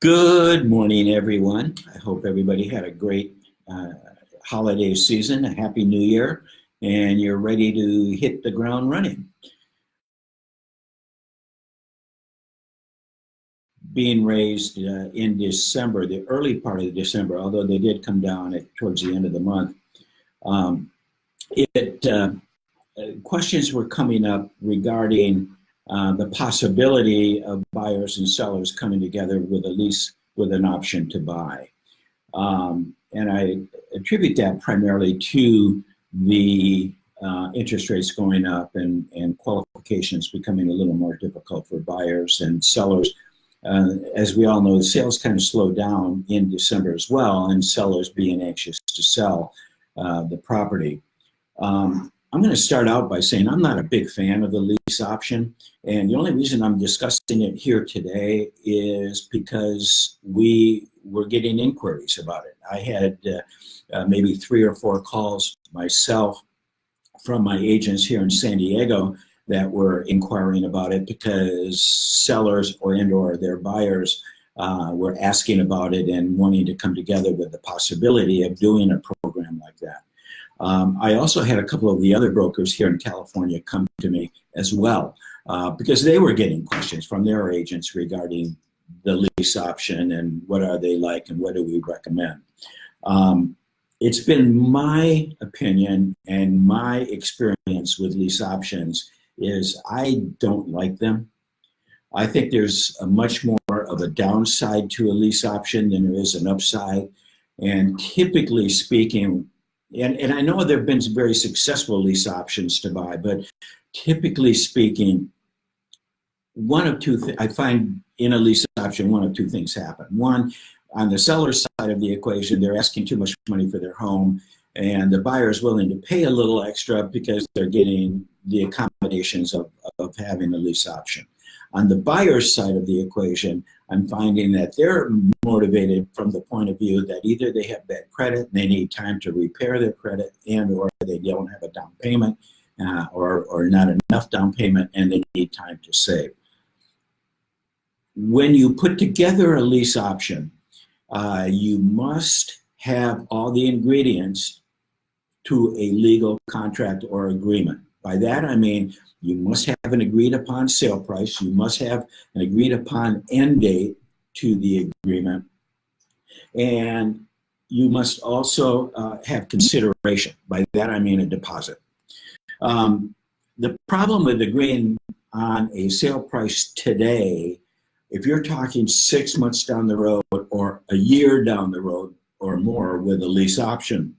Good morning, everyone. I hope everybody had a great holiday season, a happy new year, and you're ready to hit the ground running. Being raised in December, the early part of December, although they did come down towards the end of the month, um, questions were coming up regarding the possibility of buyers and sellers coming together with a lease with an option to buy. And I attribute that primarily to the interest rates going up and qualifications becoming a little more difficult for buyers and sellers. As we all know, sales kind of slowed down in December as well, and sellers being anxious to sell the property. I'm going to start out by saying I'm not a big fan of the lease option, and the only reason I'm discussing it here today is because we were getting inquiries about it. I had maybe 3 or 4 calls myself from my agents here in San Diego that were inquiring about it because sellers or their buyers were asking about it and wanting to come together with the possibility of doing a program like that. I also had a couple of the other brokers here in California come to me as well because they were getting questions from their agents regarding the lease option and what are they like and what do we recommend. It's been my opinion and my experience with lease options is I don't like them. I think there's a much more of a downside to a lease option than there is an upside. And typically speaking, and I know there have been some very successful lease options to buy, but typically speaking, I find in a lease option, one of two things happen. One, on the seller side of the equation, they're asking too much money for their home, and the buyer is willing to pay a little extra because they're getting the accommodations of having a lease option. On the buyer's side of the equation, I'm finding that they're motivated from the point of view that either they have bad credit and they need time to repair their credit, and or they don't have a down payment or not enough down payment and they need time to save. When you put together a lease option, you must have all the ingredients to a legal contract or agreement. By that I mean you must have an agreed upon sale price, you must have an agreed upon end date to the agreement, and you must also have consideration. By that I mean a deposit. The problem with agreeing on a sale price today, if you're talking 6 months down the road or a year down the road or more with a lease option,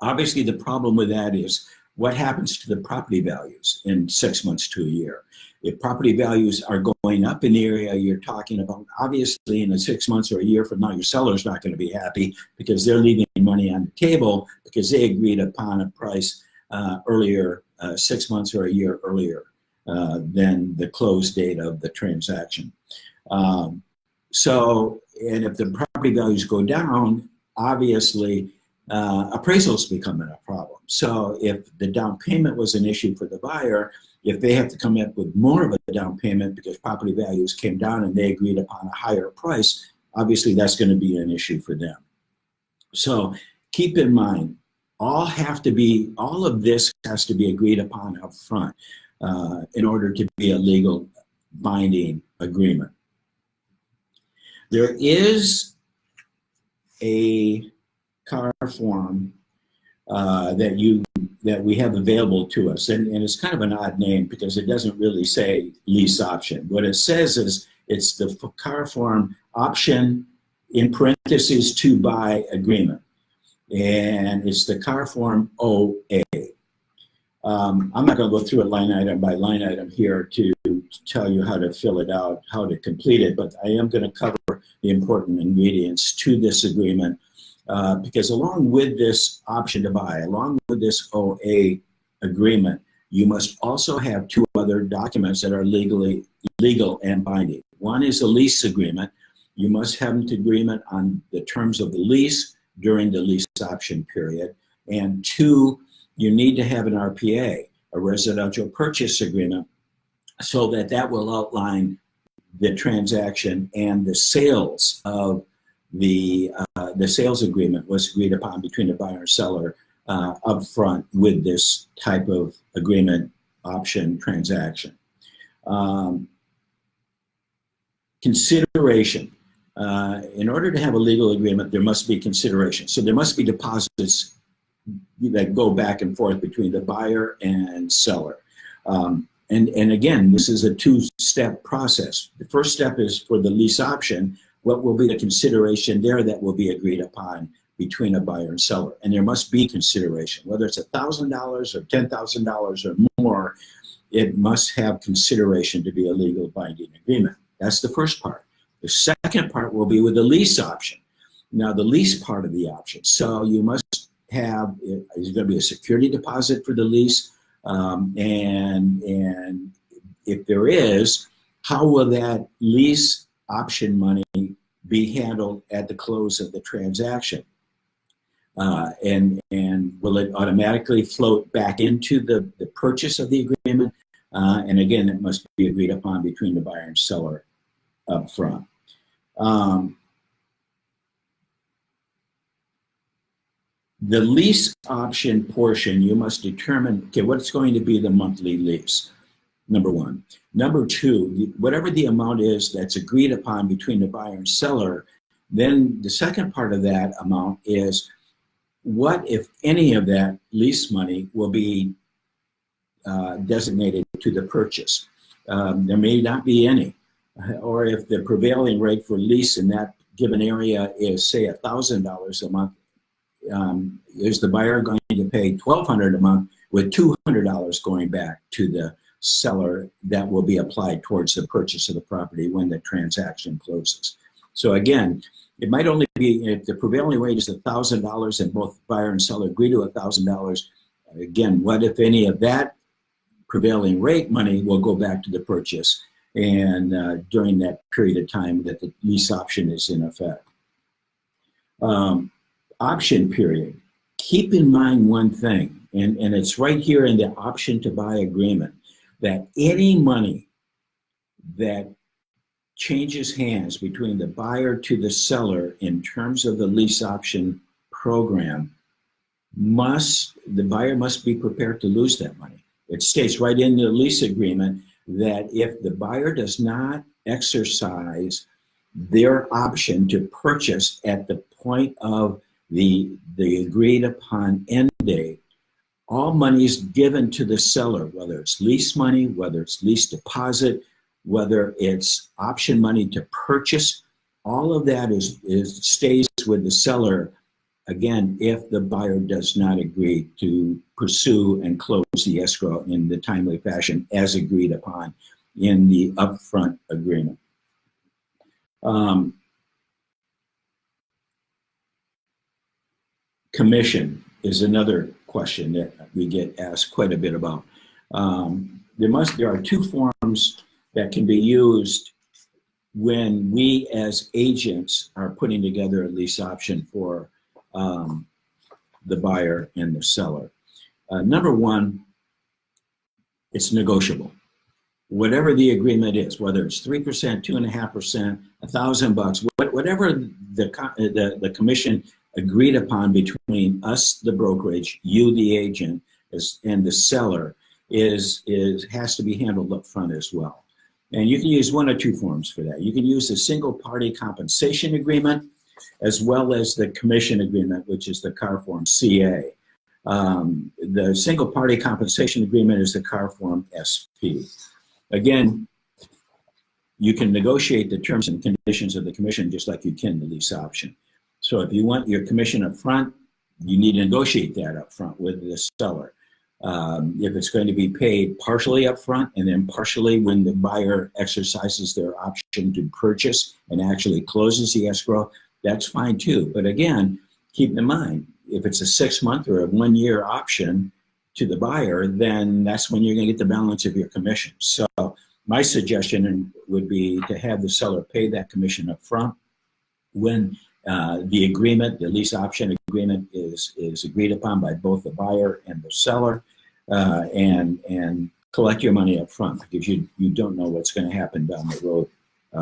obviously the problem with that is what happens to the property values in 6 months to a year. If property values are going up in the area you're talking about, obviously in 6 months or a year from now, your seller's not going to be happy because they're leaving money on the table because they agreed upon a price earlier, 6 months or a year earlier than the close date of the transaction. And if the property values go down, obviously appraisals becoming a problem. So if the down payment was an issue for the buyer, if they have to come up with more of a down payment because property values came down and they agreed upon a higher price, obviously that's going to be an issue for them. So keep in mind, all of this has to be agreed upon up front in order to be a legal binding agreement. There is a car form that we have available to us, and it's kind of an odd name because it doesn't really say lease option. What it says is it's the car form option in parentheses to buy agreement, and it's the car form OA. I'm not going to go through it line item by line item here to tell you how to fill it out, how to complete it, but I am going to cover the important ingredients to this agreement because along with this option to buy, along with this OA agreement, you must also have 2 other documents that are legal and binding. One is a lease agreement. You must have an agreement on the terms of the lease during the lease option period. And 2, you need to have an RPA, a residential purchase agreement, so that will outline the transaction and the sales of the sales agreement was agreed upon between the buyer and seller upfront with this type of agreement option transaction. Consideration. In order to have a legal agreement, there must be consideration. So there must be deposits that go back and forth between the buyer and seller. And again, this is a two-step process. The first step is for the lease option. What will be the consideration there that will be agreed upon between a buyer and seller? And there must be consideration, whether it's $1,000 or $10,000 or more, it must have consideration to be a legal binding agreement. That's the first part. The second part will be with the lease option. Now, the lease part of the option. So you must have, is going to be a security deposit for the lease? And if there is, how will that lease option money be handled at the close of the transaction? And will it automatically float back into the purchase of the agreement? And again, it must be agreed upon between the buyer and seller up front. The lease option portion, you must determine, okay, what's going to be the monthly lease, number one. Number two, whatever the amount is that's agreed upon between the buyer and seller, then the second part of that amount is what, if any, of that lease money will be designated to the purchase. There may not be any. Or if the prevailing rate for lease in that given area is, say, $1,000 a month, is the buyer going to pay $1,200 a month with $200 going back to the seller that will be applied towards the purchase of the property when the transaction closes? So again, it might only be, if the prevailing rate is $1,000 and both buyer and seller agree to $1,000, again, what, if any, of that prevailing rate money will go back to the purchase and during that period of time that the lease option is in effect. Option period. Keep in mind one thing, and it's right here in the option to buy agreement, that any money that changes hands between the buyer to the seller in terms of the lease option program, the buyer must be prepared to lose that money. It states right in the lease agreement that if the buyer does not exercise their option to purchase at the point of the agreed upon end date, all money is given to the seller, whether it's lease money, whether it's lease deposit, whether it's option money to purchase, all of that stays with the seller, again, if the buyer does not agree to pursue and close the escrow in the timely fashion as agreed upon in the upfront agreement. Commission is another question that we get asked quite a bit about. There are two forms that can be used when we as agents are putting together a lease option for the buyer and the seller. Number one, it's negotiable. Whatever the agreement is, whether it's 3%, 2.5%, $1,000, whatever the commission agreed upon between us, the brokerage, you, the agent, and the seller, has to be handled up front as well. And you can use one or two forms for that. You can use the single party compensation agreement as well as the commission agreement, which is the CAR form CA. The single party compensation agreement is the CAR form SP. Again, you can negotiate the terms and conditions of the commission just like you can the lease option. So if you want your commission up front, you need to negotiate that up front with the seller. If it's going to be paid partially up front and then partially when the buyer exercises their option to purchase and actually closes the escrow, that's fine too. But again, keep in mind, if it's a 6-month or a 1-year option to the buyer, then that's when you're going to get the balance of your commission. So my suggestion would be to have the seller pay that commission up front when the agreement, the lease option agreement is agreed upon by both the buyer and the seller, and collect your money up front because you don't know what's going to happen down the road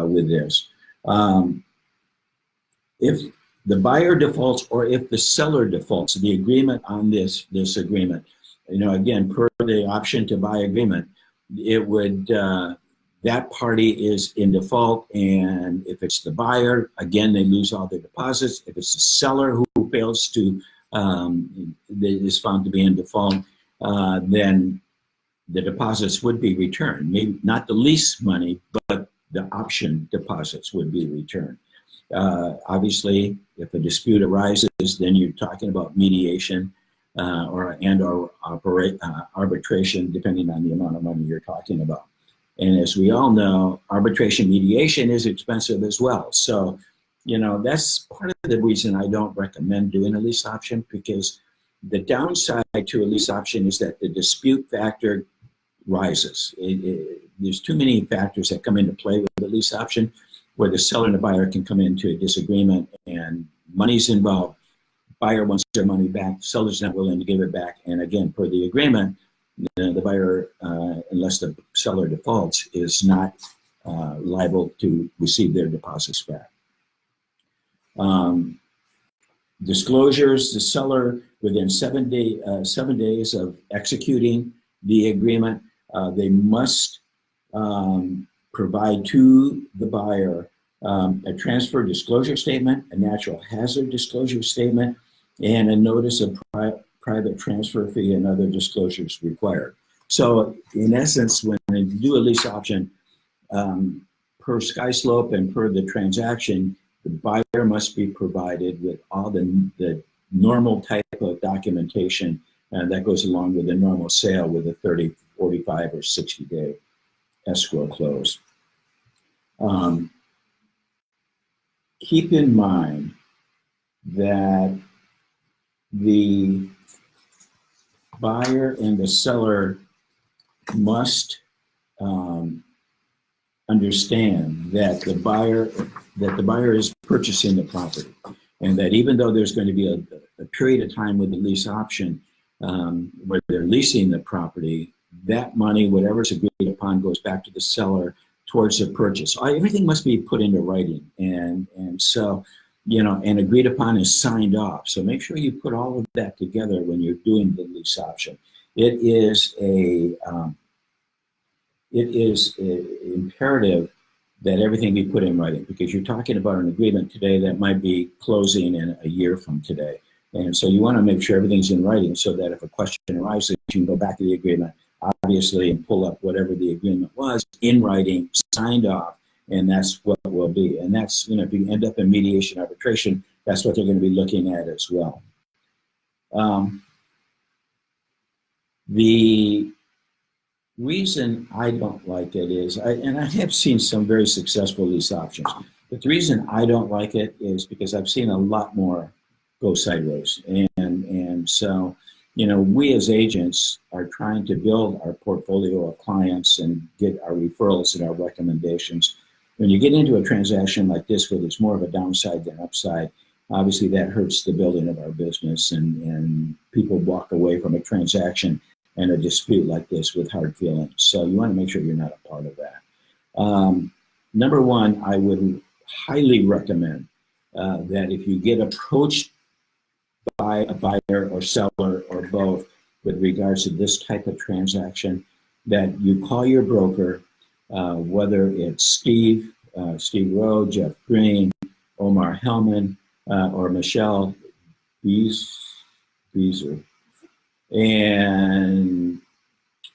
with this. If the buyer defaults or if the seller defaults, the agreement on this agreement, again, per the option to buy agreement, it would, that party is in default, and if it's the buyer, again, they lose all their deposits. If it's the seller who fails to, is found to be in default, then the deposits would be returned. Maybe not the lease money, but the option deposits would be returned. Obviously, if a dispute arises, then you're talking about mediation or arbitration, depending on the amount of money you're talking about. And as we all know, arbitration mediation is expensive as well. So, that's part of the reason I don't recommend doing a lease option, because the downside to a lease option is that the dispute factor rises. There's too many factors that come into play with the lease option, where the seller and the buyer can come into a disagreement and money's involved. Buyer wants their money back, seller's not willing to give it back. And again, per the agreement, the buyer, unless the seller defaults, is not liable to receive their deposits back. Disclosures: the seller, within 7 days of executing the agreement, they must provide to the buyer a transfer disclosure statement, a natural hazard disclosure statement, and a notice of private transfer fee and other disclosures required. So in essence, when you do a lease option, per SkySlope and per the transaction, the buyer must be provided with all the normal type of documentation that goes along with a normal sale with a 30, 45, or 60-day escrow close. Keep in mind that the buyer and the seller must understand that the buyer is purchasing the property, and that even though there's going to be a period of time with the lease option where they're leasing the property, that money, whatever's agreed upon, goes back to the seller towards the purchase. Everything must be put into writing, and so, and agreed upon is signed off. So make sure you put all of that together when you're doing the lease option. It is imperative that everything be put in writing, because you're talking about an agreement today that might be closing in a year from today. And so you want to make sure everything's in writing, so that if a question arises, you can go back to the agreement, obviously, and pull up whatever the agreement was in writing, signed off, and that's what it will be. And that's, if you end up in mediation arbitration, that's what they're going to be looking at as well. The reason I don't like it is, and I have seen some very successful lease options, but the reason I don't like it is because I've seen a lot more go sideways. And so, we as agents are trying to build our portfolio of clients and get our referrals and our recommendations. When you get into a transaction like this, where there's more of a downside than upside, obviously that hurts the building of our business, and people walk away from a transaction and a dispute like this with hard feelings. So you want to make sure you're not a part of that. Number one, I would highly recommend that if you get approached by a buyer or seller or both with regards to this type of transaction, that you call your broker, whether it's Steve Rowe, Jeff Green, Omar Hellman, or Michelle Beezer, and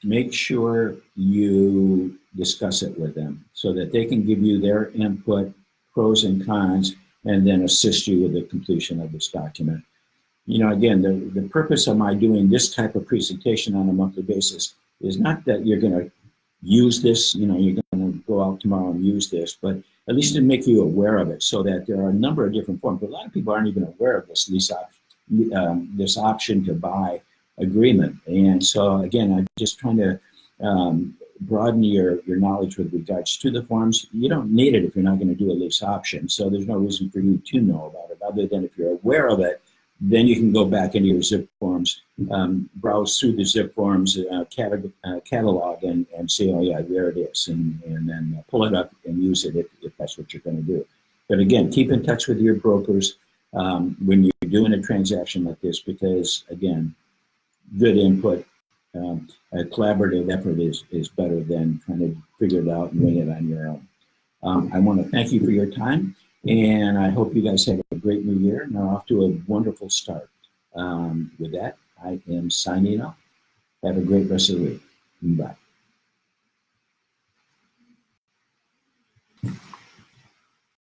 make sure you discuss it with them so that they can give you their input, pros and cons, and then assist you with the completion of this document. Again, the purpose of my doing this type of presentation on a monthly basis is not that you're going to use this, you're going to go out tomorrow and use this, but at least to make you aware of it, so that there are a number of different forms. But a lot of people aren't even aware of this lease option, this option to buy agreement. And so again, I'm just trying to broaden your knowledge with regards to the forms. You don't need it if you're not going to do a lease option. So there's no reason for you to know about it, other than if you're aware of it, then you can go back into your zip forms, browse through the zip forms catalog and see, oh yeah, there it is, and then pull it up and use it if that's what you're going to do. But again, keep in touch with your brokers when you're doing a transaction like this, because again, good input, a collaborative effort is better than trying to figure it out and wing it on your own. I want to thank you for your time, and I hope you guys have a great new year and are off to a wonderful start. With that, I am signing off. Have a great rest of the week. Bye.